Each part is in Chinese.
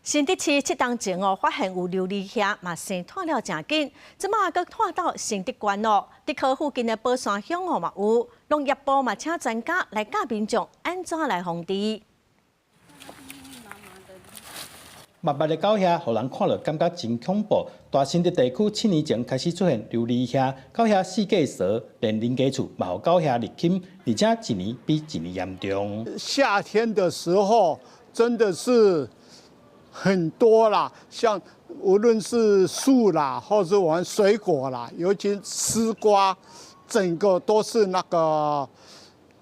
新竹市7当前发现有琉璃虾嘛生脱了真紧，即马阁拖到新竹县咯。伫河附近的宝山乡嘛有，农业部嘛请专家来教民众安怎来防治。密密的狗虾，互人看了感觉真恐怖。大新竹地区7年前开始出现琉璃虾，狗虾四界蛇，连邻家厝嘛有狗虾入侵，而且一年比一年严重。夏天的时候真的是很多啦，像无论是树啦，或是我们水果啦，尤其丝瓜，整个都是那个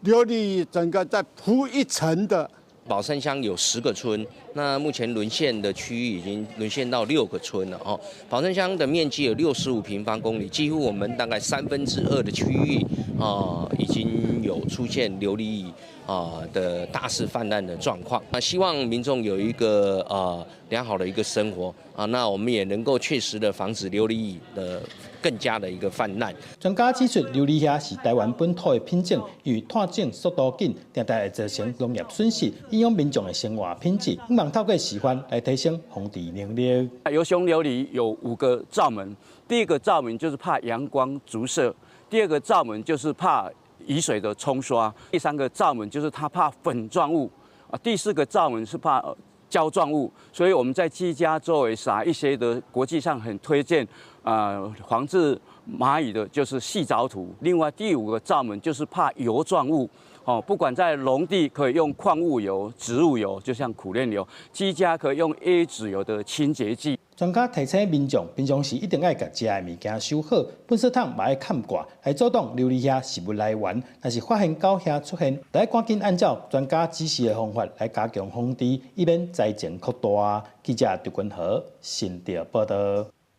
琉璃，整个在铺一层的。宝山乡有10个村，那目前沦陷的区域已经沦陷到6个村了哦。宝山乡的面积有65平方公里，几乎我们大概2/3的区域已经有出现琉璃的大肆泛滥的状况。希望民众有一个良好的一个生活那我们也能够确实的防止琉璃的更加的一个泛滥。专家指出，琉璃虾是台湾本土的品种，由于探种速度紧，常常会造成农业损失，影响民众的生活品质。希望透过示范来提升防治能力。油熊琉璃有5个罩门，第一个罩门就是怕阳光直射，第二个罩门就是怕雨水的冲刷，第3个罩门就是它怕粉状物第4个罩门是怕胶状物，所以我们在居家周围撒一些的国际上很推荐防治蚂蚁的，就是细藻土。另外第5个罩门就是怕油状物不管在农地可以用矿物油、植物油，就像苦楝油；居家可以用椰子油的清洁剂。专家提醒民众，平常时一定要把食的物件收好，垃圾桶嘛要盖挂，来阻挡琉璃虾食物来源。若是发现狗虾出现，就要赶紧按照专家指示的方法来加强防治，以免灾情扩大。记者刘君豪，新竹报道。